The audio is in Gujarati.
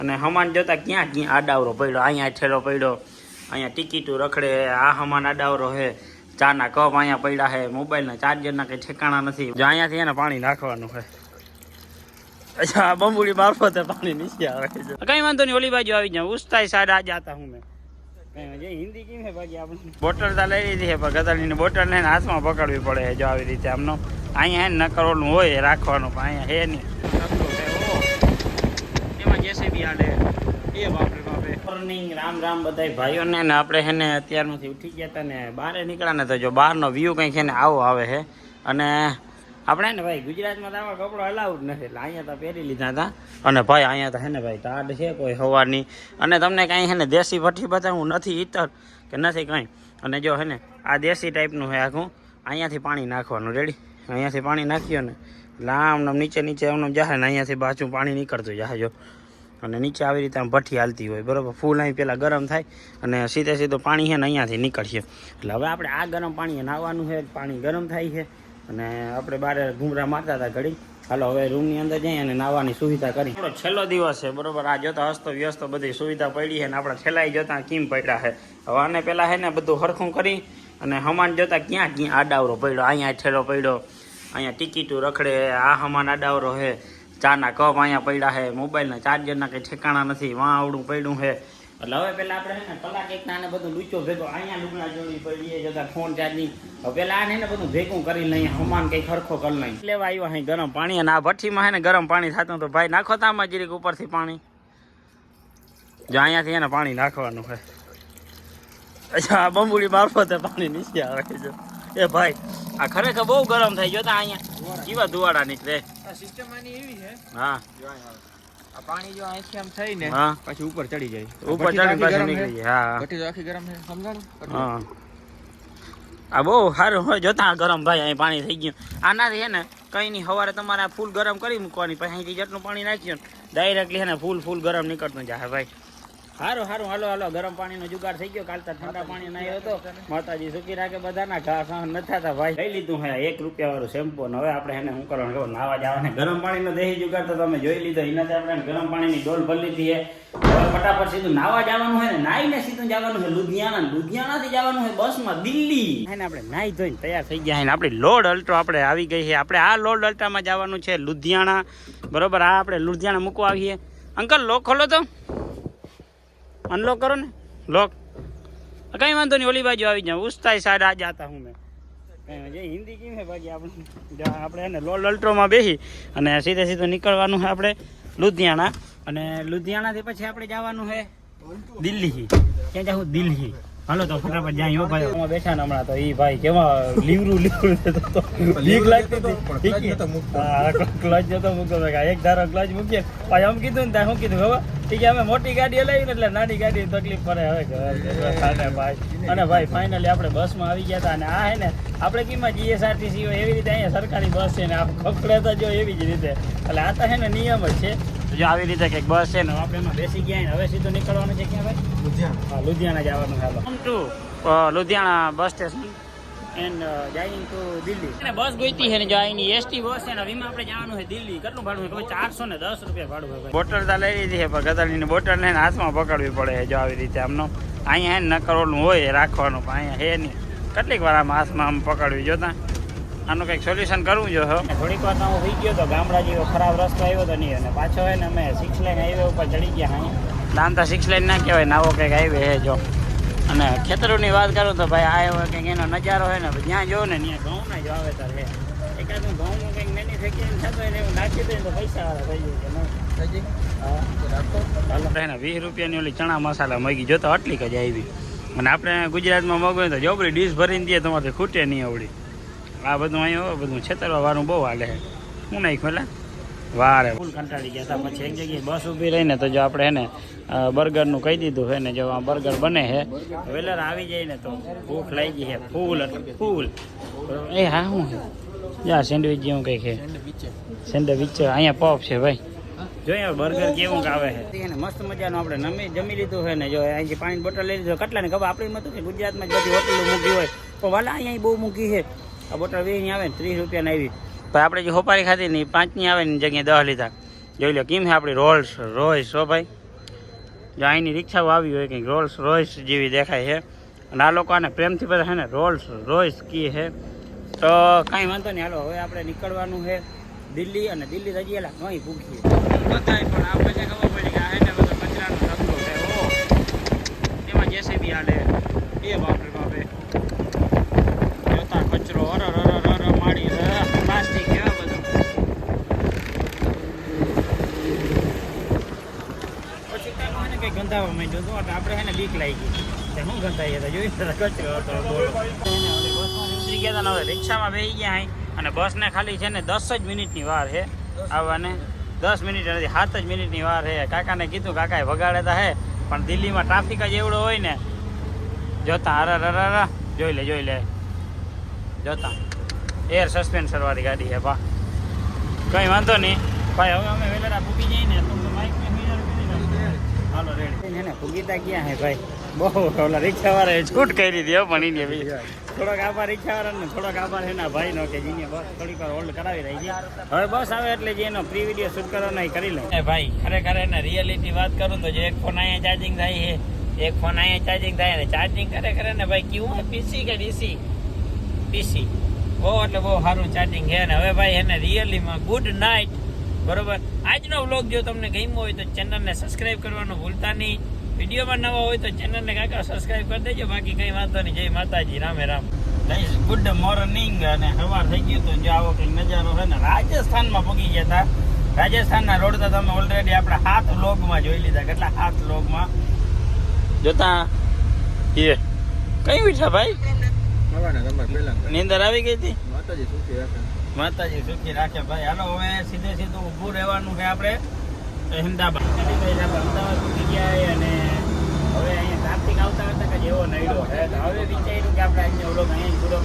અને હમાન જોતા ક્યાં ક્યાં આડાવરો પડ્યો, અહીંયા ઠેલો પડ્યો, અહીંયા ટિકિટો રખડે, આ હમાન આડાવરો હે, ચાના કપ અહીંયા પડ્યા હે, મોબાઈલના ચાર્જરના કંઈ ઠેકાણા નથી. જો અહીંયાથી એને પાણી નાખવાનું છે. અચ્છા, બંબુડી મારફતે પાણી નીચે આવે છે. કઈ વાંધો નહીં, ઓલી બાજુ આવી જાઉં. ઉસ્તાઈ સાઈડ આ જાતા હું મેં. હિન્દી કેમ છે બાકી આપણે બોટલ તો લઈ લીધી છે, પણ ગદડીની બોટલ લઈને હાથમાં પકડવી પડે છે. જો આવી રીતે આમનો અહીંયા હે નકરોલું હોય રાખવાનું, પણ અહીંયા હે નહીં. એમાં જેસીબી હાલે એ બાપરે બાપરે. મોર્નિંગ રામ રામ બધાય ભાઈઓને. ને આપણે હે ને અત્યારમાંથી ઉઠી ગયા હતા ને બહાર નીકળ્યા ને, તો જો બહારનો વ્યૂ કંઈક છે ને આવો આવે છે. અને આપણે ને ભાઈ ગુજરાતમાં તો આવા કપડો અલાઉડ નથી, એટલે અહીંયા તો પહેરી લીધા હતા. અને ભાઈ અહીંયા તો હે ને ભાઈ ટાઢ છે કોઈ હવાની. અને તમને કાંઈ હે ને દેશી ભઠ્ઠી બતાવું નથી, ઈતર કે નથી કંઈ. અને જો હે ને આ દેશી ટાઈપનું છે આખું. અહીંયાથી પાણી નાખવાનું, રેડી. અહીંયાથી પાણી નાખ્યો ને એટલે આમ નીચે નીચે આમ જાહે ને અહીંયાથી બાજુ પાણી નીકળતું જાહે. જો અને નીચે આવી રીતે આમ ભઠ્ઠી હાલતી હોય, બરાબર. ફૂલ અહીં પહેલાં ગરમ થાય અને સીધે સીધું પાણી છે ને અહીંયાથી નીકળશે. એટલે હવે આપણે આ ગરમ પાણી નાહવાનું છે. પાણી ગરમ થાય છે અને આપણે બહાર ઘૂમરા મારતા હતા ઘડી. હાલો હવે રૂમની અંદર જઈએ અને નાહવાની સુવિધા કરી. આપણો છેલ્લો દિવસ છે, બરોબર. આ જોતા હસ્તો વ્યસ્ત બધી સુવિધા પડી છે ને આપણે છેલ્લાઈ જોતા કેમ પડ્યા છે. હવે આને પહેલાં છે ને બધું હરખું કરી અને હમાન જોતા ક્યાં ક્યાં આડાવરો પડ્યો, અહીંયા ઠેલો પડ્યો, અહીંયા ટિકિટો રખડે, આ હમાન આડાવરો છે, ચાના કપ અહીંયા પડ્યા છે, મોબાઈલના ચાર્જરના કંઈ ઠેકાણા નથી, વાં આવડું પડ્યું છે. એટલે હવે પહેલાં આપણે છે ને કલાક એક નાને બધું લૂચો ભેગો અહીંયા લુગડા જોડી પડીએ જતા ફોન ચાર્જિંગ. હવે પહેલાં આને બધું ભેગું કરી લઈએ, હમાન કંઈ ખરખો કરી લઈએ. લેવા આવ્યો અહીં ગરમ પાણી, અને આ ભઠ્ઠીમાં છે ને ગરમ પાણી થતું. તો ભાઈ નાખો તો આમાં જરીક ઉપરથી પાણી. જો અહીંયાથી એને પાણી નાખવાનું છે. અચ્છા, આ બંબુડી મારફતે પાણી નીચે આવે છે. જો એ ભાઈ આ ખરેખર બહુ ગરમ થઈ ગયો. અહીંયા કેવા ધુવાડા નીકળે. સિસ્ટમ આની એવી છે. હા, આ પાણી જો અહીંથી આમ થઈને પછી ઉપર ચડી જાય, ઉપર ચડી પાછી નીકળી જાય. હા, ભઠ્ઠી તો આખી ગરમ છે, સમજાણું? હા, આ બહુ સારું હોય. જોતા ગરમ ભાઈ અહીં પાણી થઈ ગયું. આનાથી હે ને કંઈ નહીં, સવારે તમારે ફૂલ ગરમ કરી મૂકવાની, પછી અહીંથી જેટલું પાણી નાખ્યું ડાયરેક્ટલી હે ને ફૂલ ગરમ નીકળતું જાય ભાઈ. સારું સારું, હાલો હાલો, ગરમ પાણીનો જુગાડ થઈ ગયો. કાલ તો ઠંડા પાણી નાખ્યો હતો. માતાજી સુખી રાખે, બધાના ઘા સહન ન થતા ભાઈ. લઈ લીધું હે ₹1 વાળું શેમ્પુ. હવે આપણે એને શું કરવાનું ખબર, નાવા જવાને ગરમ પાણીનો દેહી જુગાડ તો તમે જોઈ લીધો. એનાથી આપણે ગરમ પાણીની ડોલ ભરી લીધી છે. હવે ફટાફટ સીધું નાવા જવાનું હોય ને, નાઈને સીધું જવાનું છે લુધિયાણા. લુધિયાણાથી જવાનું હોય બસમાં દિલ્હી. એને આપણે નાહી ધોઈને તૈયાર થઈ ગયા. ને આપણી લોડ અલ્ટ્રો આપણે આવી ગઈ છે. આપણે આ લોડ અલ્ટ્રામાં જવાનું છે લુધિયાણા, બરોબર. આ આપણે લુધિયાણા મૂકવા આવીએ. અંકલ લોક ખોલો તો, અનલોક કરો ને, લોક. કઈ વાંધો નહીં, ઓલી બાજુ આવી જાઉં. ઉસ્તાઈ સાઈડ આ જાતા હું મેં. કઈ હિન્દી કેમ છે બાકી આપણે એને લોલ અલ્ટ્રોમાં બેસી અને સીધે સીધું નીકળવાનું છે આપણે લુધિયાણા. અને લુધિયાણાથી પછી આપણે જવાનું છે દિલ્હી. ક્યાં જાઉં? દિલ્હી. હાલો તો ફટાફટ જાય. ભાઈ બેઠા ને હમણાં તો એ ભાઈ કેવા લીવરું લીક લાગતી હતી. ક્લચ જતો મૂકતો એક ધારો ક્લચ મૂકીએ ભાઈ. આમ કીધું ને ત્યાં શું કીધું ખબર? કે અમે મોટી ગાડી લઈ ને એટલે નાની ગાડી તકલીફ પડે હવે ભાઈ. અને ભાઈ ફાઇનલી આપણે બસમાં આવી ગયા હતા. અને આ હે ને આપણે કીમાં GSRTC હોય એવી રીતે અહીંયા સરકારી બસ છે ને આ ખકડે તો જો એવી જ રીતે. એટલે આ તો હે ને નિયમ જ છે. જો આવી રીતે કંઈક બસ છે ને આપણે એમાં બેસી ગયા ને હવે સીધું નીકળવાનું છે. ક્યાં ભાઈ? લુધિયાણા. હા, લુધિયાણા જવાનું. હાલો to Ludhiana bus station and જાઈંગ ટુ દિલ્હી. અને બસ ગોઈતી છે ને જો અહીંની ST બસ છે ને, વીમાં આપણે જવાનું છે દિલ્હી. કેટલું ભાડું છે? ₹410 ભાડું છે. બોટલ તો લઈ લીધી છે, પણ ગદડીની બોટલ લઈને હાથમાં પકડવી પડે છે. જો આવી રીતે આમનો અહીંયા હે નકરોલું હોય રાખવાનું, પણ અહીંયા હે નહીં. કેટલીક વાર આમ હાથમાં આમ પકડવી. જોતા આનું કંઈક સોલ્યુશન કરવું જો. થોડીક વાર હું થઈ ગયો તો ગામડા જેવો ખરાબ રસ્તો આવ્યો તો નહીં. અને પાછો હોય ને અમે 6 લાઈન હાઈવે ઉપર ચડી ગયા. અહીંયા આમ તો 6 લાઈન ના કહેવાય, નાવો કંઈક હાઈવે છે. જો અને ખેતરોની વાત કરું તો ભાઈ આ એવો કંઈક એનો નજારો હોય ને, જ્યાં જોવો ને ત્યાં ઘઉંના જ વાવેતર છે. એકાદું ઘઉંનું કંઈક નાની ફેક્ટરી થતો હોય ને એવું નાખી દઈએ તો પૈસાવાળા થઈ જાય. હા, ₹20 ઓલી ચણા મસાલા મગી જોતો આટલી જ આવી. અને આપણે ગુજરાતમાં મગવું તો જોબરી ડીશ ભરીને દઈએ તમારે ખૂટે નહીં આવડી. આ બધું અહીંયા બધું છેતરવા વાળું બહુ હાલે છે. હું નહીં ખોલા વારે ફૂલ કંટાળી ગયા હતા. પછી એક જગ્યાએ બસ ઊભી રહીને તો જો આપણે એને બર્ગરનું કહી દીધું છે ને, જો આ બર્ગર બને છે વેલર આવી જાય ને તો ભૂખ લાગી છે ફૂલ એટલે ફૂલ. એ હા શું છે? જા સેન્ડવિચ જેવું કંઈક છે. સેન્ડવિચ અહીંયા પોપ છે ભાઈ. જોઈએ બર્ગર કેવું આવે છે. મસ્ત મજાનું આપણે જમી લીધું છે ને. જો અહીંથી પાણી બોટલ લઈ લીધું. કેટલા ને ખબર આપણી હતું કે ગુજરાતમાં જ બધી હોટલો મૂકી હોય, પણ વાલા અહીંયા બહુ મૂકી છે. આ બોટલ 20 આવે ને ₹30 આવી. ભાઈ આપણે જે હોપારી ખાધી ને 5ની આવે ને જગ્યાએ 10 લીધા. જોઈ લો કેમ છે આપણી રોલ્સ રોયસ. હો ભાઈ જો અહીંની રિક્ષાઓ આવી હોય કંઈક રોલ્સ રોયસ જેવી દેખાય છે અને આ લોકો આને પ્રેમથી બધા છે ને રોલ્સ રોયસ કહે છે. તો કાંઈ વાંધો નહીં, હાલો હવે આપણે નીકળવાનું છે દિલ્હી, અને દિલ્હી હજી એલા કંઈ ભૂખીએ બધાય, પણ આપણે જે ખબર પડી કે આ એને બધો કચરાનો ધંધો છે. ઓ એમાં જેસીબી હાલે એ બાપરે બાપે, જોતા કચરો અર માડી પ્લાસ્ટિક કેવા બધું. પછી કાંઈ હોય ને કંઈ ગંધાવા માંડ્યો તો આપણે છે ને બીક લાગી ગઈ કે શું ગંધાઈએ તો જોઈ કચરો હતો. ઉતરી ગયા હતા ને હવે રિક્ષામાં બેસી ગયા અહીં, અને બસને ખાલી છે ને 10 જ મિનિટની વાર છે આવવાને. 10 મિનિટ નથી, 7 જ મિનિટની વાર છે. કાકાને કીધું, કાકાએ વગાડે તો હે, પણ દિલ્હીમાં ટ્રાફિક જ એવડો હોય ને. જોતા અર જોઈ લે જોતા એર સસ્પેન્સર વાળી ગાડી છે બા. કંઈ વાંધો નહીં ભાઈ, હવે અમે વેલેરા પૂગી જઈએ ને તો બાઇક ને હાલો રેડી ને પૂગીતા ગયા હે ભાઈ. બહુ ઓલા રિક્ષાવાળાએ છૂટ કરી હતી પણ એને બી થોડોક આભાર રિક્ષાવાળાને, થોડોક આભાર એના ભાઈનો કે જેને બસ થોડીક વાર હોલ્ડ કરાવી રહી છે. હવે બસ આવે એટલે જે એનો પ્રી વિડીયો શૂટ કરવાનો એ કરી લે. ભાઈ ખરેખર એને રિયાલિટી વાત કરું તો જે એક ફોન અહીંયા ચાર્જિંગ થાય છે, એક ફોન અહીંયા ચાર્જિંગ થાય ને ચાર્જિંગ ખરેખર ને ભાઈ કેવું પીસી કે ડીસી પીસી બહુ એટલે બહુ સારું ચાર્જિંગ છે. ને હવે ભાઈ એને રિયલીમાં ગુડ નાઇટ. બરોબર, આજનો વ્લોગ જો તમને ગમ્યો હોય તો ચેનલને સબસ્ક્રાઈબ કરવાનું ભૂલતા નહીં. વિડીયોમાં નવા હોય તો ચેનલને કાકા સબસ્ક્રાઈબ કરી દેજો. બાકી કંઈ વાંધો નહીં. જય માતાજી, રામે રામ. Good morning. અને સવાર થઈ ગયું તો જો આવો કંઈક નજારો છે ને રાજસ્થાનમાં પગી ગયા હતા. રાજસ્થાનના રોડ તો તમે ઓલરેડી આપણા 7 વ્લોગમાં જોઈ લીધા. કેટલા 7 વ્લોગમાં જોતા એ કઈ ઉઠ્યા ભાઈ? નીંદર આવી ગઈ હતી. માતાજી સુખી રાખે ભાઈ. હાલો હવે સીધું ઊભું રહેવાનું છે આપણે અહેમદાબાદ. અમદાવાદ ઉઠી ગયા અને હવે અહીંયા ટ્રાફિક આવતા કે જેવો નડ્યો છે. હવે વિચાર્યું કે આપણે અહીંયા વ્લોગ અહીંયા પૂરો